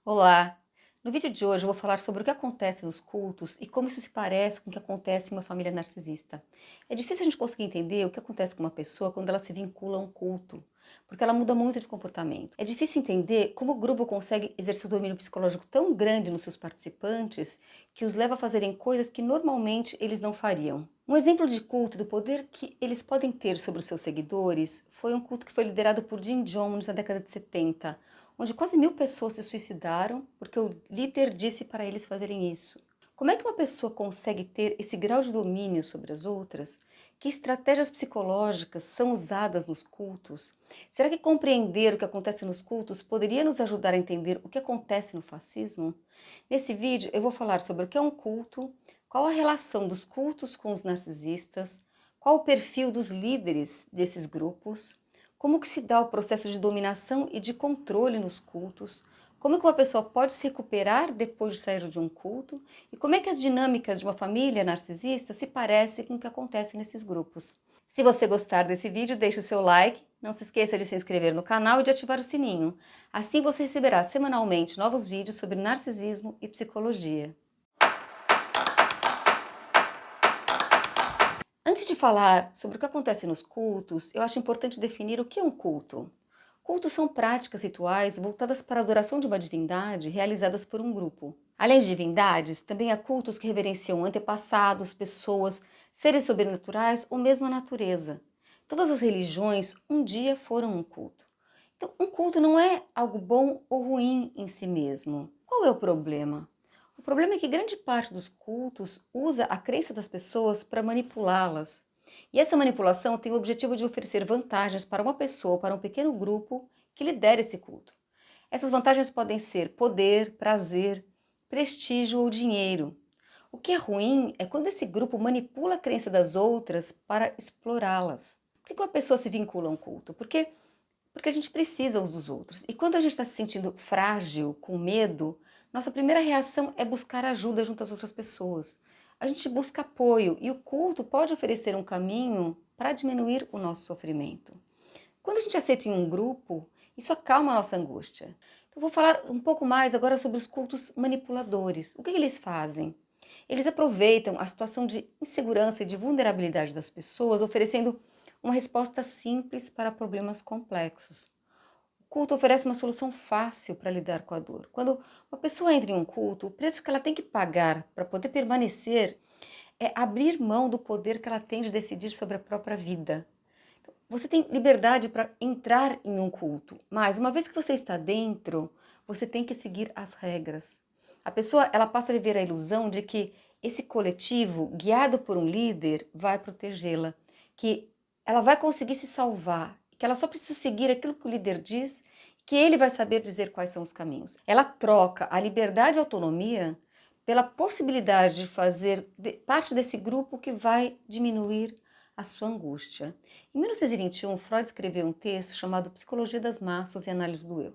Olá! No vídeo de hoje eu vou falar sobre o que acontece nos cultos e como isso se parece com o que acontece em uma família narcisista. É difícil a gente conseguir entender o que acontece com uma pessoa quando ela se vincula a um culto, porque ela muda muito de comportamento. É difícil entender como o grupo consegue exercer um domínio psicológico tão grande nos seus participantes que os leva a fazerem coisas que normalmente eles não fariam. Um exemplo de culto e do poder que eles podem ter sobre os seus seguidores foi um culto que foi liderado por Jim Jones na década de 70, onde quase 1000 pessoas se suicidaram porque o líder disse para eles fazerem isso. Como é que uma pessoa consegue ter esse grau de domínio sobre as outras? Que estratégias psicológicas são usadas nos cultos? Será que compreender o que acontece nos cultos poderia nos ajudar a entender o que acontece no fascismo? Nesse vídeo eu vou falar sobre o que é um culto, qual a relação dos cultos com os narcisistas, qual o perfil dos líderes desses grupos, como que se dá o processo de dominação e de controle nos cultos, como que uma pessoa pode se recuperar depois de sair de um culto e como é que as dinâmicas de uma família narcisista se parecem com o que acontece nesses grupos. Se você gostar desse vídeo, deixe o seu like, não se esqueça de se inscrever no canal e de ativar o sininho. Assim você receberá semanalmente novos vídeos sobre narcisismo e psicologia. Antes de falar sobre o que acontece nos cultos, eu acho importante definir o que é um culto. Cultos são práticas rituais voltadas para a adoração de uma divindade realizadas por um grupo. Além de divindades, também há cultos que reverenciam antepassados, pessoas, seres sobrenaturais ou mesmo a natureza. Todas as religiões um dia foram um culto. Então, um culto não é algo bom ou ruim em si mesmo. Qual é o problema? O problema é que grande parte dos cultos usa a crença das pessoas para manipulá-las. E essa manipulação tem o objetivo de oferecer vantagens para uma pessoa ou para um pequeno grupo que lidera esse culto. Essas vantagens podem ser poder, prazer, prestígio ou dinheiro. O que é ruim é quando esse grupo manipula a crença das outras para explorá-las. Por que uma pessoa se vincula a um culto? Porque a gente precisa uns dos outros. E quando a gente está se sentindo frágil, com medo, nossa primeira reação é buscar ajuda junto às outras pessoas. A gente busca apoio e o culto pode oferecer um caminho para diminuir o nosso sofrimento. Quando a gente aceita em um grupo, isso acalma a nossa angústia. Então, vou falar um pouco mais agora sobre os cultos manipuladores. O que eles fazem? Eles aproveitam a situação de insegurança e de vulnerabilidade das pessoas, oferecendo uma resposta simples para problemas complexos. O culto oferece uma solução fácil para lidar com a dor. Quando uma pessoa entra em um culto, o preço que ela tem que pagar para poder permanecer é abrir mão do poder que ela tem de decidir sobre a própria vida. Então, você tem liberdade para entrar em um culto, mas uma vez que você está dentro, você tem que seguir as regras. A pessoa ela passa a viver a ilusão de que esse coletivo, guiado por um líder, vai protegê-la, que ela vai conseguir se salvar, que ela só precisa seguir aquilo que o líder diz, que ele vai saber dizer quais são os caminhos. Ela troca a liberdade e a autonomia pela possibilidade de fazer parte desse grupo que vai diminuir a sua angústia. Em 1921, Freud escreveu um texto chamado Psicologia das Massas e Análise do Eu.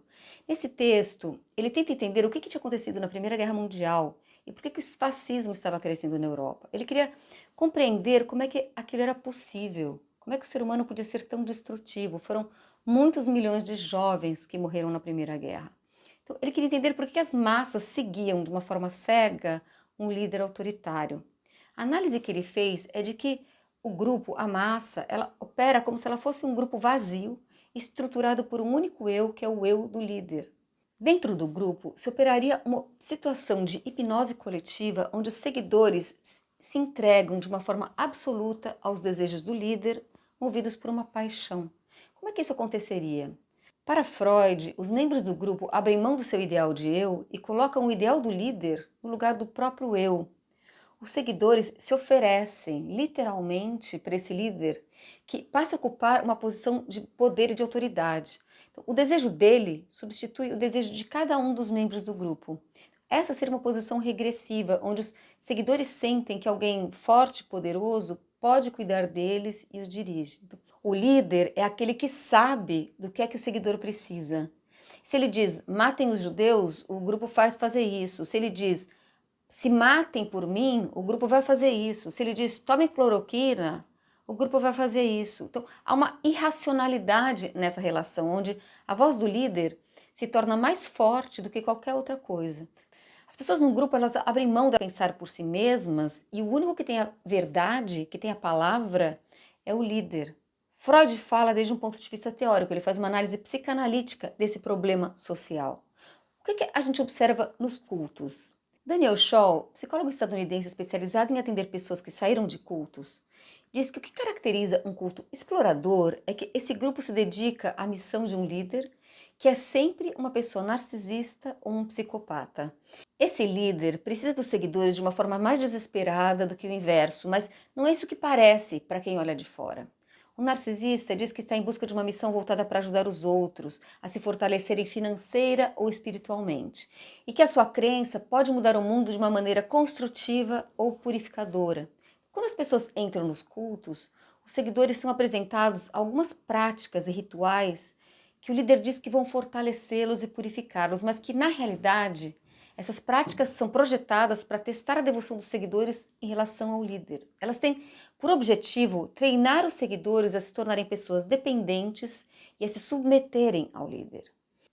Nesse texto, ele tenta entender o que tinha acontecido na Primeira Guerra Mundial e por que o fascismo estava crescendo na Europa. Ele queria compreender como é que aquilo era possível, como é que o ser humano podia ser tão destrutivo. Foram muitos milhões de jovens que morreram na Primeira Guerra. Então, ele queria entender por que as massas seguiam de uma forma cega um líder autoritário. A análise que ele fez é de que o grupo, a massa, ela opera como se ela fosse um grupo vazio, estruturado por um único eu, que é o eu do líder. Dentro do grupo, se operaria uma situação de hipnose coletiva, onde os seguidores se entregam de uma forma absoluta aos desejos do líder, movidos por uma paixão. Como é que isso aconteceria? Para Freud, os membros do grupo abrem mão do seu ideal de eu e colocam o ideal do líder no lugar do próprio eu. Os seguidores se oferecem literalmente para esse líder que passa a ocupar uma posição de poder e de autoridade. Então, o desejo dele substitui o desejo de cada um dos membros do grupo. Essa seria uma posição regressiva, onde os seguidores sentem que alguém forte e poderoso pode cuidar deles e os dirige. Então, o líder é aquele que sabe do que é que o seguidor precisa. Se ele diz, matem os judeus, o grupo faz fazer isso. Se ele diz, se matem por mim, o grupo vai fazer isso. Se ele diz, tomem cloroquina, o grupo vai fazer isso. Então, há uma irracionalidade nessa relação, onde a voz do líder se torna mais forte do que qualquer outra coisa. As pessoas no grupo, elas abrem mão de pensar por si mesmas e o único que tem a verdade, que tem a palavra, é o líder. Freud fala desde um ponto de vista teórico, ele faz uma análise psicanalítica desse problema social. O que a gente observa nos cultos? Daniel Shaw, psicólogo estadunidense especializado em atender pessoas que saíram de cultos, diz que o que caracteriza um culto explorador é que esse grupo se dedica à missão de um líder, que é sempre uma pessoa narcisista ou um psicopata. Esse líder precisa dos seguidores de uma forma mais desesperada do que o inverso, mas não é isso que parece para quem olha de fora. O narcisista diz que está em busca de uma missão voltada para ajudar os outros a se fortalecerem financeira ou espiritualmente, e que a sua crença pode mudar o mundo de uma maneira construtiva ou purificadora. Quando as pessoas entram nos cultos, os seguidores são apresentados a algumas práticas e rituais que o líder diz que vão fortalecê-los e purificá-los, mas que na realidade essas práticas são projetadas para testar a devoção dos seguidores em relação ao líder. Elas têm por objetivo treinar os seguidores a se tornarem pessoas dependentes e a se submeterem ao líder.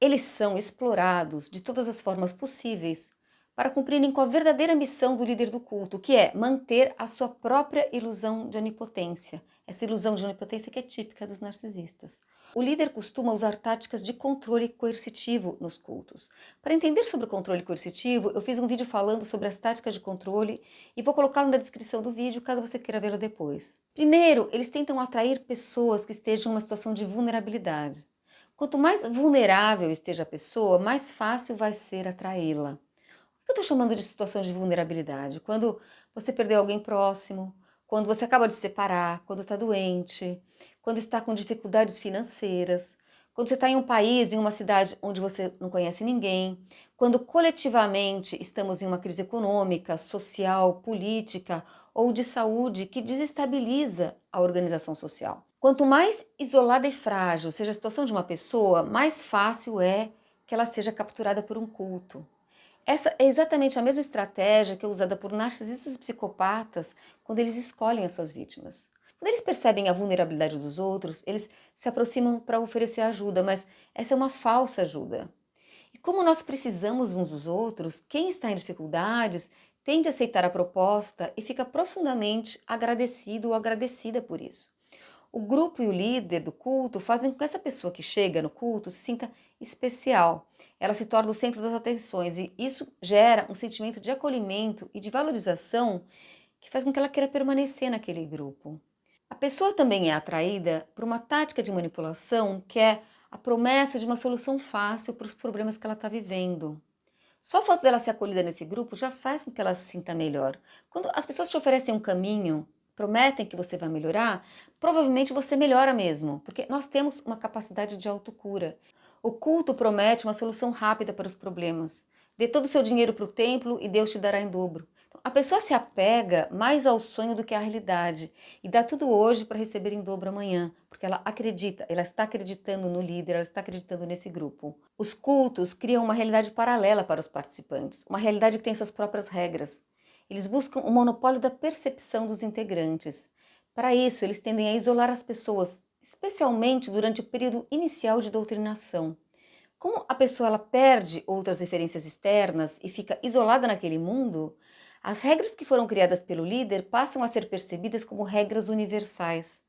Eles são explorados de todas as formas possíveis para cumprirem com a verdadeira missão do líder do culto, que é manter a sua própria ilusão de onipotência. Essa ilusão de onipotência que é típica dos narcisistas. O líder costuma usar táticas de controle coercitivo nos cultos. Para entender sobre o controle coercitivo, eu fiz um vídeo falando sobre as táticas de controle e vou colocá-lo na descrição do vídeo caso você queira vê-lo depois. Primeiro, eles tentam atrair pessoas que estejam em uma situação de vulnerabilidade. Quanto mais vulnerável esteja a pessoa, mais fácil vai ser atraí-la. O que eu estou chamando de situação de vulnerabilidade? Quando você perdeu alguém próximo, quando você acaba de se separar, quando está doente, quando está com dificuldades financeiras, quando você está em um país, em uma cidade onde você não conhece ninguém, quando coletivamente estamos em uma crise econômica, social, política ou de saúde que desestabiliza a organização social. Quanto mais isolada e frágil seja a situação de uma pessoa, mais fácil é que ela seja capturada por um culto. Essa é exatamente a mesma estratégia que é usada por narcisistas e psicopatas quando eles escolhem as suas vítimas. Quando eles percebem a vulnerabilidade dos outros, eles se aproximam para oferecer ajuda, mas essa é uma falsa ajuda. E como nós precisamos uns dos outros, quem está em dificuldades tende a aceitar a proposta e fica profundamente agradecido ou agradecida por isso. O grupo e o líder do culto fazem com que essa pessoa que chega no culto se sinta especial. Ela se torna o centro das atenções e isso gera um sentimento de acolhimento e de valorização que faz com que ela queira permanecer naquele grupo. A pessoa também é atraída por uma tática de manipulação que é a promessa de uma solução fácil para os problemas que ela está vivendo. Só o fato dela ser acolhida nesse grupo já faz com que ela se sinta melhor. Quando as pessoas te oferecem um caminho, prometem que você vai melhorar, provavelmente você melhora mesmo, porque nós temos uma capacidade de autocura. O culto promete uma solução rápida para os problemas. Dê todo o seu dinheiro para o templo e Deus te dará em dobro. Então, a pessoa se apega mais ao sonho do que à realidade e dá tudo hoje para receber em dobro amanhã, porque ela acredita, ela está acreditando no líder, ela está acreditando nesse grupo. Os cultos criam uma realidade paralela para os participantes, uma realidade que tem suas próprias regras. Eles buscam o monopólio da percepção dos integrantes. Para isso, eles tendem a isolar as pessoas, especialmente durante o período inicial de doutrinação. Como a pessoa ela perde outras referências externas e fica isolada naquele mundo, as regras que foram criadas pelo líder passam a ser percebidas como regras universais.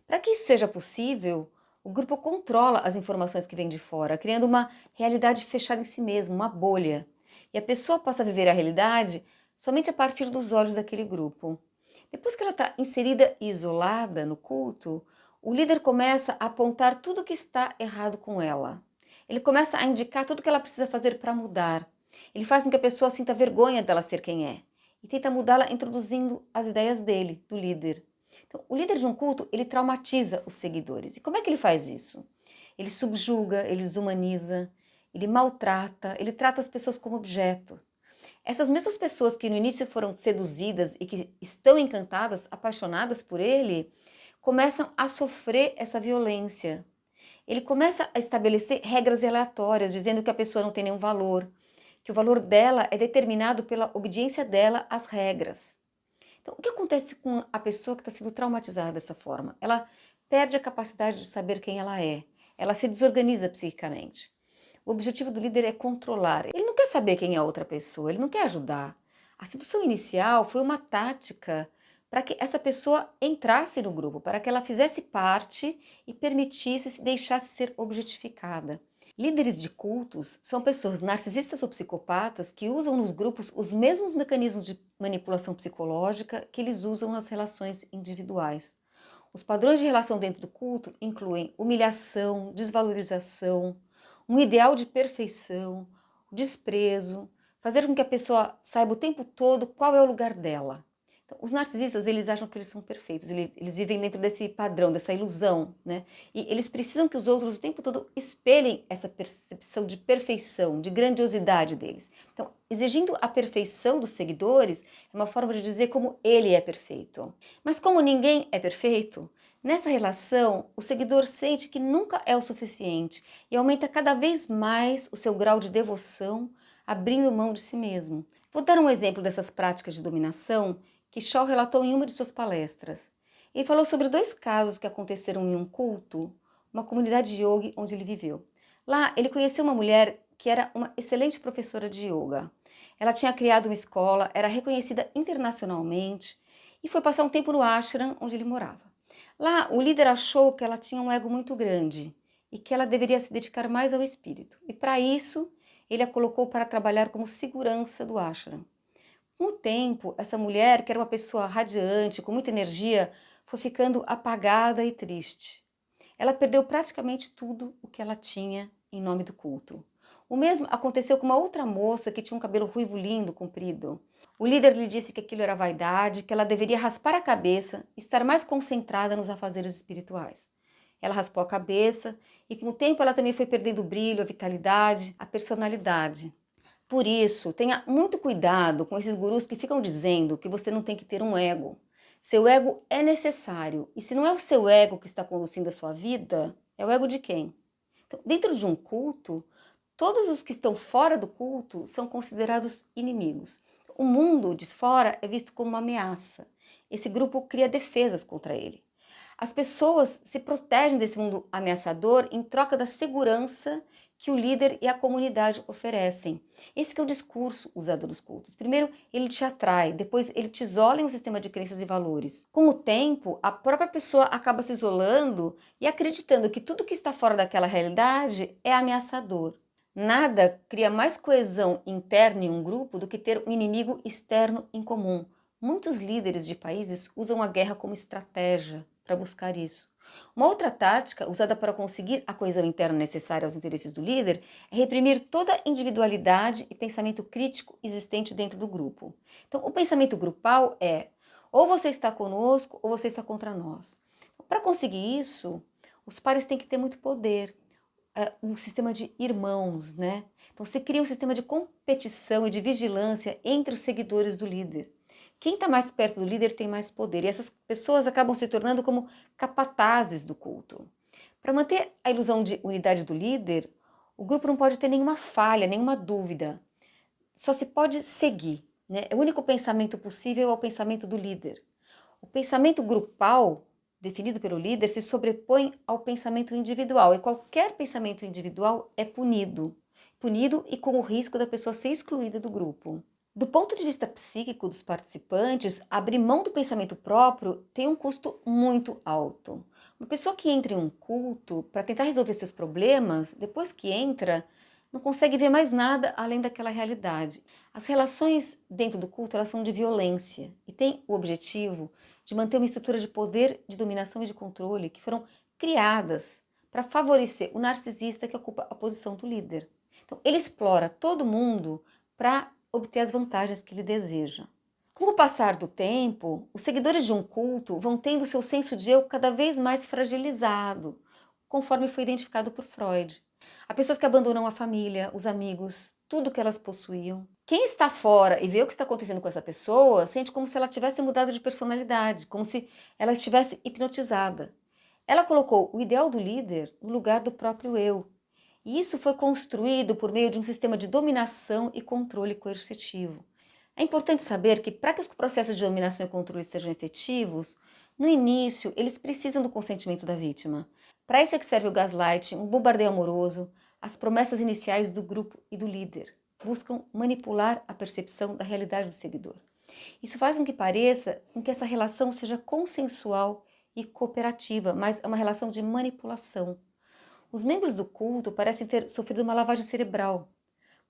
Para que isso seja possível, o grupo controla as informações que vêm de fora, criando uma realidade fechada em si mesmo, uma bolha. E a pessoa passa a viver a realidade somente a partir dos olhos daquele grupo. Depois que ela está inserida e isolada no culto, o líder começa a apontar tudo o que está errado com ela. Ele começa a indicar tudo o que ela precisa fazer para mudar. Ele faz com que a pessoa sinta vergonha dela ser quem é e tenta mudá-la introduzindo as ideias dele, do líder. Então, o líder de um culto, ele traumatiza os seguidores. E como é que ele faz isso? Ele subjuga, ele desumaniza, ele maltrata, ele trata as pessoas como objeto. Essas mesmas pessoas que no início foram seduzidas e que estão encantadas, apaixonadas por ele, começam a sofrer essa violência. Ele começa a estabelecer regras aleatórias, dizendo que a pessoa não tem nenhum valor, que o valor dela é determinado pela obediência dela às regras. Então, o que acontece com a pessoa que está sendo traumatizada dessa forma? Ela perde a capacidade de saber quem ela é. Ela se desorganiza psiquicamente. O objetivo do líder é controlar. Ele não quer saber quem é a outra pessoa, ele não quer ajudar. A sedução inicial foi uma tática para que essa pessoa entrasse no grupo, para que ela fizesse parte e permitisse se deixasse ser objetificada. Líderes de cultos são pessoas narcisistas ou psicopatas que usam nos grupos os mesmos mecanismos de manipulação psicológica que eles usam nas relações individuais. Os padrões de relação dentro do culto incluem humilhação, desvalorização, um ideal de perfeição, desprezo, fazer com que a pessoa saiba o tempo todo qual é o lugar dela. Então, os narcisistas, eles acham que eles são perfeitos, eles vivem dentro desse padrão, dessa ilusão, né? E eles precisam que os outros o tempo todo espelhem essa percepção de perfeição, de grandiosidade deles. Então, exigindo a perfeição dos seguidores é uma forma de dizer como ele é perfeito. Mas como ninguém é perfeito, nessa relação, o seguidor sente que nunca é o suficiente e aumenta cada vez mais o seu grau de devoção, abrindo mão de si mesmo. Vou dar um exemplo dessas práticas de dominação que Shaw relatou em uma de suas palestras. Ele falou sobre 2 casos que aconteceram em um culto, uma comunidade de yoga onde ele viveu. Lá, ele conheceu uma mulher que era uma excelente professora de yoga. Ela tinha criado uma escola, era reconhecida internacionalmente e foi passar um tempo no ashram onde ele morava. Lá, o líder achou que ela tinha um ego muito grande e que ela deveria se dedicar mais ao espírito. E para isso, ele a colocou para trabalhar como segurança do ashram. Com o tempo, essa mulher, que era uma pessoa radiante, com muita energia, foi ficando apagada e triste. Ela perdeu praticamente tudo o que ela tinha em nome do culto. O mesmo aconteceu com uma outra moça que tinha um cabelo ruivo lindo, comprido. O líder lhe disse que aquilo era vaidade, que ela deveria raspar a cabeça e estar mais concentrada nos afazeres espirituais. Ela raspou a cabeça e com o tempo ela também foi perdendo o brilho, a vitalidade, a personalidade. Por isso, tenha muito cuidado com esses gurus que ficam dizendo que você não tem que ter um ego. Seu ego é necessário. E se não é o seu ego que está conduzindo a sua vida, é o ego de quem? Então, dentro de um culto, todos os que estão fora do culto são considerados inimigos. O mundo de fora é visto como uma ameaça. Esse grupo cria defesas contra ele. As pessoas se protegem desse mundo ameaçador em troca da segurança que o líder e a comunidade oferecem. Esse que é o discurso usado nos cultos. Primeiro, ele te atrai, depois ele te isola em um sistema de crenças e valores. Com o tempo, a própria pessoa acaba se isolando e acreditando que tudo que está fora daquela realidade é ameaçador. Nada cria mais coesão interna em um grupo do que ter um inimigo externo em comum. Muitos líderes de países usam a guerra como estratégia para buscar isso. Uma outra tática usada para conseguir a coesão interna necessária aos interesses do líder é reprimir toda individualidade e pensamento crítico existente dentro do grupo. Então, o pensamento grupal é ou você está conosco ou você está contra nós. Para conseguir isso, os pares têm que ter muito poder. Um sistema de irmãos, né? Então, se cria um sistema de competição e de vigilância entre os seguidores do líder. Quem está mais perto do líder tem mais poder, e essas pessoas acabam se tornando como capatazes do culto. Para manter a ilusão de unidade do líder, o grupo não pode ter nenhuma falha, nenhuma dúvida. Só se pode seguir, né? O único pensamento possível é o pensamento do líder. O pensamento grupal, definido pelo líder, se sobrepõe ao pensamento individual, e qualquer pensamento individual é punido e com o risco da pessoa ser excluída do grupo. Do ponto de vista psíquico dos participantes, abrir mão do pensamento próprio tem um custo muito alto. Uma pessoa que entra em um culto para tentar resolver seus problemas, depois que entra, não consegue ver mais nada além daquela realidade. As relações dentro do culto, elas são de violência e têm o objetivo de manter uma estrutura de poder, de dominação e de controle que foram criadas para favorecer o narcisista que ocupa a posição do líder. Então, ele explora todo mundo para obter as vantagens que ele deseja. Com o passar do tempo, os seguidores de um culto vão tendo seu senso de eu cada vez mais fragilizado, conforme foi identificado por Freud. Há pessoas que abandonam a família, os amigos, tudo que elas possuíam. Quem está fora e vê o que está acontecendo com essa pessoa, sente como se ela tivesse mudado de personalidade, como se ela estivesse hipnotizada. Ela colocou o ideal do líder no lugar do próprio eu. E isso foi construído por meio de um sistema de dominação e controle coercitivo. É importante saber que para que os processos de dominação e controle sejam efetivos, no início eles precisam do consentimento da vítima. Para isso é que serve o gaslighting, o bombardeio amoroso, as promessas iniciais do grupo e do líder. Buscam manipular a percepção da realidade do seguidor. Isso faz com que pareça que essa relação seja consensual e cooperativa, mas é uma relação de manipulação. Os membros do culto parecem ter sofrido uma lavagem cerebral.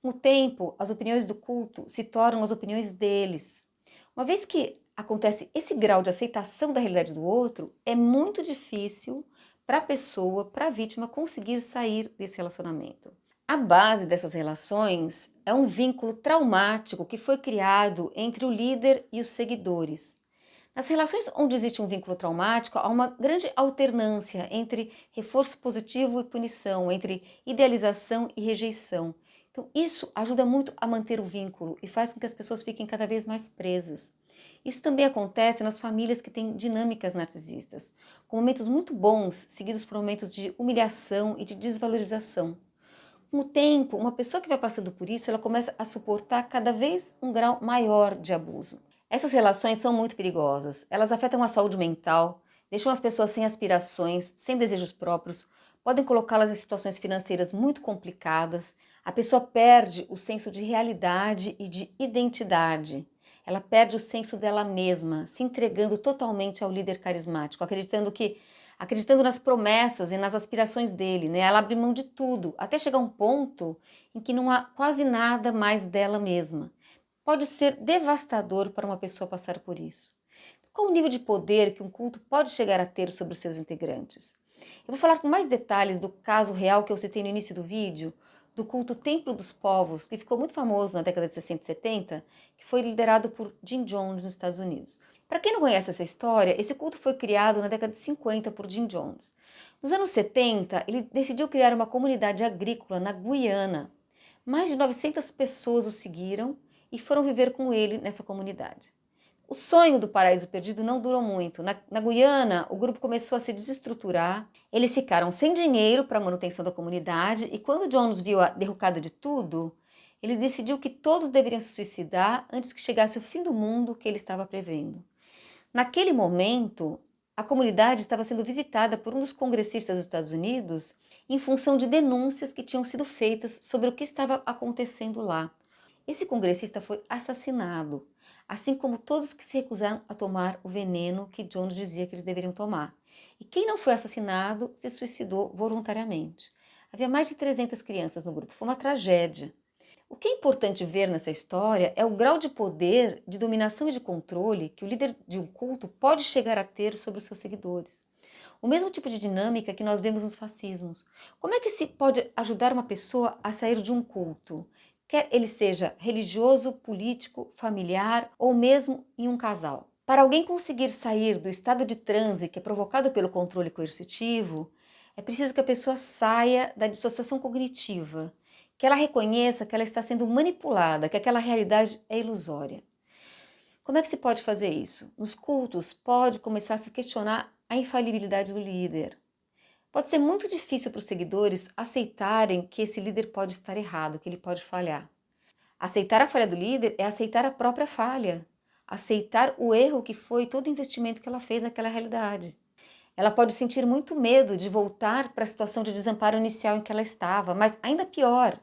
Com o tempo, as opiniões do culto se tornam as opiniões deles. Uma vez que acontece esse grau de aceitação da realidade do outro, é muito difícil para a pessoa, para a vítima, conseguir sair desse relacionamento. A base dessas relações é um vínculo traumático que foi criado entre o líder e os seguidores. Nas relações onde existe um vínculo traumático, há uma grande alternância entre reforço positivo e punição, entre idealização e rejeição. Então, isso ajuda muito a manter o vínculo e faz com que as pessoas fiquem cada vez mais presas. Isso também acontece nas famílias que têm dinâmicas narcisistas, com momentos muito bons seguidos por momentos de humilhação e de desvalorização. Com o tempo, uma pessoa que vai passando por isso, ela começa a suportar cada vez um grau maior de abuso. Essas relações são muito perigosas. Elas afetam a saúde mental, deixam as pessoas sem aspirações, sem desejos próprios, podem colocá-las em situações financeiras muito complicadas. A pessoa perde o senso de realidade e de identidade. Ela perde o senso dela mesma, se entregando totalmente ao líder carismático, acreditando nas promessas e nas aspirações dele, né? Ela abre mão de tudo, até chegar a um ponto em que não há quase nada mais dela mesma. Pode ser devastador para uma pessoa passar por isso. Qual o nível de poder que um culto pode chegar a ter sobre os seus integrantes? Eu vou falar com mais detalhes do caso real que eu citei no início do vídeo, do culto Templo dos Povos, que ficou muito famoso na década de 60 e 70, que foi liderado por Jim Jones nos Estados Unidos. Para quem não conhece essa história, esse culto foi criado na década de 50 por Jim Jones. Nos anos 70, ele decidiu criar uma comunidade agrícola na Guiana. Mais de 900 pessoas o seguiram e foram viver com ele nessa comunidade. O sonho do paraíso perdido não durou muito. Na Guiana, o grupo começou a se desestruturar, eles ficaram sem dinheiro para a manutenção da comunidade e quando Jones viu a derrocada de tudo, ele decidiu que todos deveriam se suicidar antes que chegasse o fim do mundo que ele estava prevendo. Naquele momento, a comunidade estava sendo visitada por um dos congressistas dos Estados Unidos em função de denúncias que tinham sido feitas sobre o que estava acontecendo lá. Esse congressista foi assassinado, assim como todos que se recusaram a tomar o veneno que Jones dizia que eles deveriam tomar. E quem não foi assassinado se suicidou voluntariamente. Havia mais de 300 crianças no grupo, foi uma tragédia. O que é importante ver nessa história é o grau de poder, de dominação e de controle que o líder de um culto pode chegar a ter sobre os seus seguidores. O mesmo tipo de dinâmica que nós vemos nos fascismos. Como é que se pode ajudar uma pessoa a sair de um culto? Quer ele seja religioso, político, familiar ou mesmo em um casal. Para alguém conseguir sair do estado de transe que é provocado pelo controle coercitivo, é preciso que a pessoa saia da dissociação cognitiva, que ela reconheça que ela está sendo manipulada, que aquela realidade é ilusória. Como é que se pode fazer isso? Nos cultos, pode começar a se questionar a infalibilidade do líder. Pode ser muito difícil para os seguidores aceitarem que esse líder pode estar errado, que ele pode falhar. Aceitar a falha do líder é aceitar a própria falha, aceitar o erro que foi todo o investimento que ela fez naquela realidade. Ela pode sentir muito medo de voltar para a situação de desamparo inicial em que ela estava, mas ainda pior,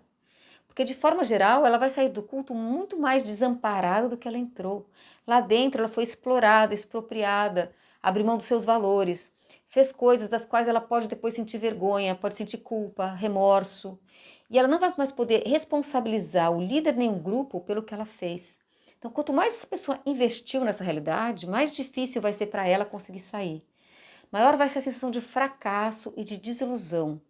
porque de forma geral ela vai sair do culto muito mais desamparada do que ela entrou. Lá dentro ela foi explorada, expropriada, abriu mão dos seus valores, fez coisas das quais ela pode depois sentir vergonha, pode sentir culpa, remorso. E ela não vai mais poder responsabilizar o líder nem o grupo pelo que ela fez. Então, quanto mais essa pessoa investiu nessa realidade, mais difícil vai ser para ela conseguir sair. Maior vai ser a sensação de fracasso e de desilusão.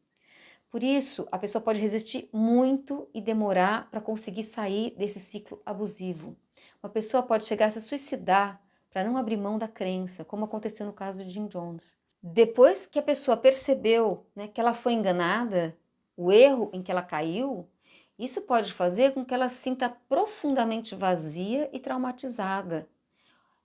Por isso, a pessoa pode resistir muito e demorar para conseguir sair desse ciclo abusivo. Uma pessoa pode chegar a se suicidar para não abrir mão da crença, como aconteceu no caso de Jim Jones. Depois que a pessoa percebeu, né, que ela foi enganada, o erro em que ela caiu, isso pode fazer com que ela se sinta profundamente vazia e traumatizada.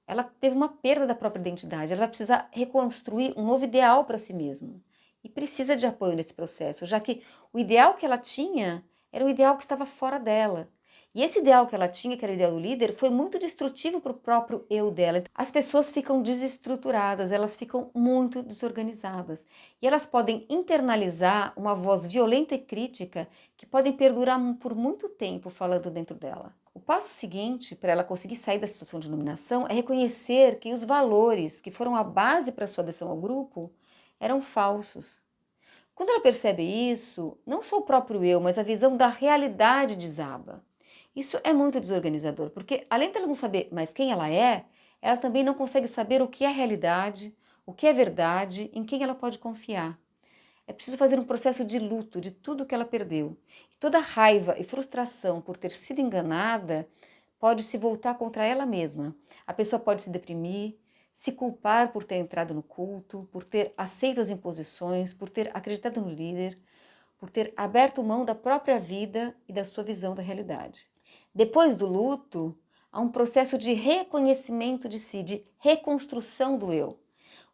Ela teve uma perda da própria identidade, ela vai precisar reconstruir um novo ideal para si mesma. E precisa de apoio nesse processo, já que o ideal que ela tinha era o ideal que estava fora dela. E esse ideal que ela tinha, que era o ideal do líder, foi muito destrutivo para o próprio eu dela. As pessoas ficam desestruturadas, elas ficam muito desorganizadas. E elas podem internalizar uma voz violenta e crítica que podem perdurar por muito tempo falando dentro dela. O passo seguinte para ela conseguir sair da situação de dominação é reconhecer que os valores que foram a base para sua adesão ao grupo eram falsos. Quando ela percebe isso, não só o próprio eu, mas a visão da realidade desaba. Isso é muito desorganizador, porque além de ela não saber mais quem ela também não consegue saber o que é realidade, o que é verdade, em quem ela pode confiar. É preciso fazer um processo de luto de tudo que ela perdeu. E toda raiva e frustração por ter sido enganada pode se voltar contra ela mesma. A pessoa pode se deprimir, se culpar por ter entrado no culto, por ter aceito as imposições, por ter acreditado no líder, por ter aberto mão da própria vida e da sua visão da realidade. Depois do luto, há um processo de reconhecimento de si, de reconstrução do eu,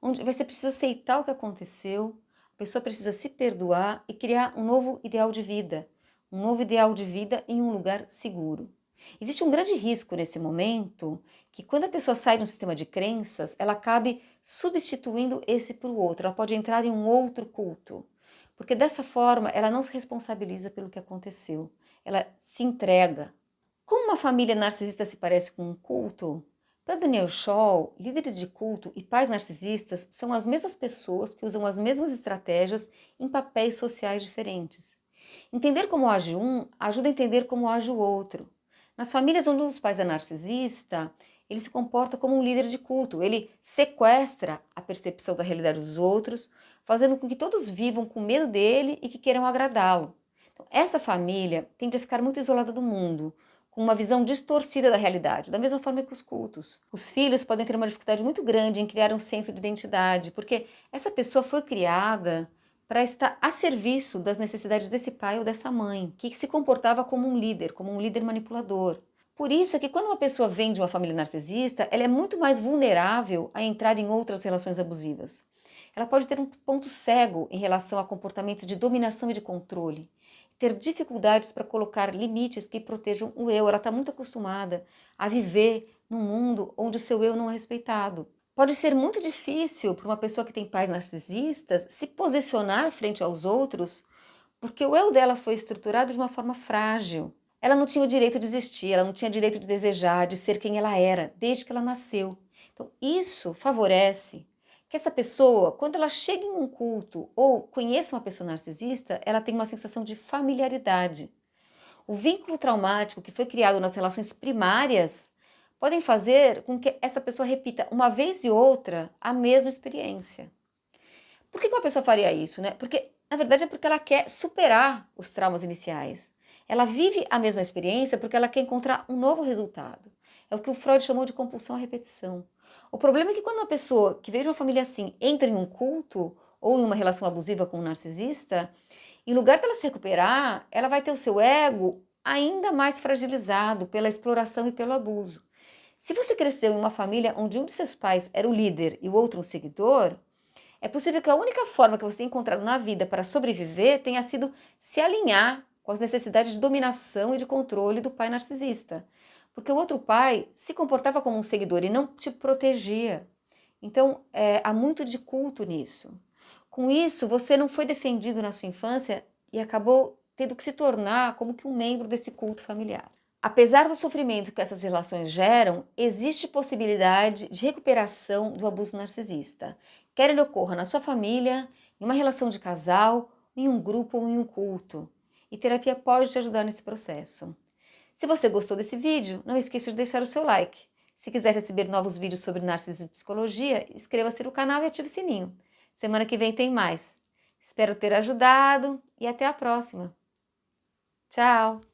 onde você precisa aceitar o que aconteceu, a pessoa precisa se perdoar e criar um novo ideal de vida, em um lugar seguro. Existe um grande risco nesse momento que quando a pessoa sai de um sistema de crenças, ela acabe substituindo esse por outro, ela pode entrar em um outro culto, porque dessa forma ela não se responsabiliza pelo que aconteceu, ela se entrega. Como uma família narcisista se parece com um culto? Para Daniel Scholl, líderes de culto e pais narcisistas são as mesmas pessoas que usam as mesmas estratégias em papéis sociais diferentes. Entender como age um ajuda a entender como age o outro. Nas famílias onde um dos pais é narcisista, ele se comporta como um líder de culto. Ele sequestra a percepção da realidade dos outros, fazendo com que todos vivam com medo dele e que queiram agradá-lo. Então, essa família tende a ficar muito isolada do mundo, com uma visão distorcida da realidade, da mesma forma que os cultos. Os filhos podem ter uma dificuldade muito grande em criar um senso de identidade, porque essa pessoa foi criada para estar a serviço das necessidades desse pai ou dessa mãe, que se comportava como um líder manipulador. Por isso é que quando uma pessoa vem de uma família narcisista, ela é muito mais vulnerável a entrar em outras relações abusivas. Ela pode ter um ponto cego em relação a comportamentos de dominação e de controle, ter dificuldades para colocar limites que protejam o eu. Ela está muito acostumada a viver num mundo onde o seu eu não é respeitado. Pode ser muito difícil para uma pessoa que tem pais narcisistas se posicionar frente aos outros, porque o eu dela foi estruturado de uma forma frágil. Ela não tinha o direito de existir, ela não tinha direito de desejar, de ser quem ela era, desde que ela nasceu. Então, isso favorece que essa pessoa, quando ela chega em um culto ou conheça uma pessoa narcisista, ela tem uma sensação de familiaridade. O vínculo traumático que foi criado nas relações primárias podem fazer com que essa pessoa repita uma vez e outra a mesma experiência. Por que uma pessoa faria isso, né? Porque, na verdade, é porque ela quer superar os traumas iniciais. Ela vive a mesma experiência porque ela quer encontrar um novo resultado. É o que o Freud chamou de compulsão à repetição. O problema é que quando uma pessoa que veio de uma família assim entra em um culto ou em uma relação abusiva com um narcisista, em lugar dela se recuperar, ela vai ter o seu ego ainda mais fragilizado pela exploração e pelo abuso. Se você cresceu em uma família onde um de seus pais era o líder e o outro um seguidor, é possível que a única forma que você tenha encontrado na vida para sobreviver tenha sido se alinhar com as necessidades de dominação e de controle do pai narcisista. Porque o outro pai se comportava como um seguidor e não te protegia. Então, há muito de culto nisso. Com isso, você não foi defendido na sua infância e acabou tendo que se tornar como que um membro desse culto familiar. Apesar do sofrimento que essas relações geram, existe possibilidade de recuperação do abuso narcisista. Quer ele ocorra na sua família, em uma relação de casal, em um grupo ou em um culto. E terapia pode te ajudar nesse processo. Se você gostou desse vídeo, não esqueça de deixar o seu like. Se quiser receber novos vídeos sobre narcisismo e psicologia, inscreva-se no canal e ative o sininho. Semana que vem tem mais. Espero ter ajudado e até a próxima. Tchau!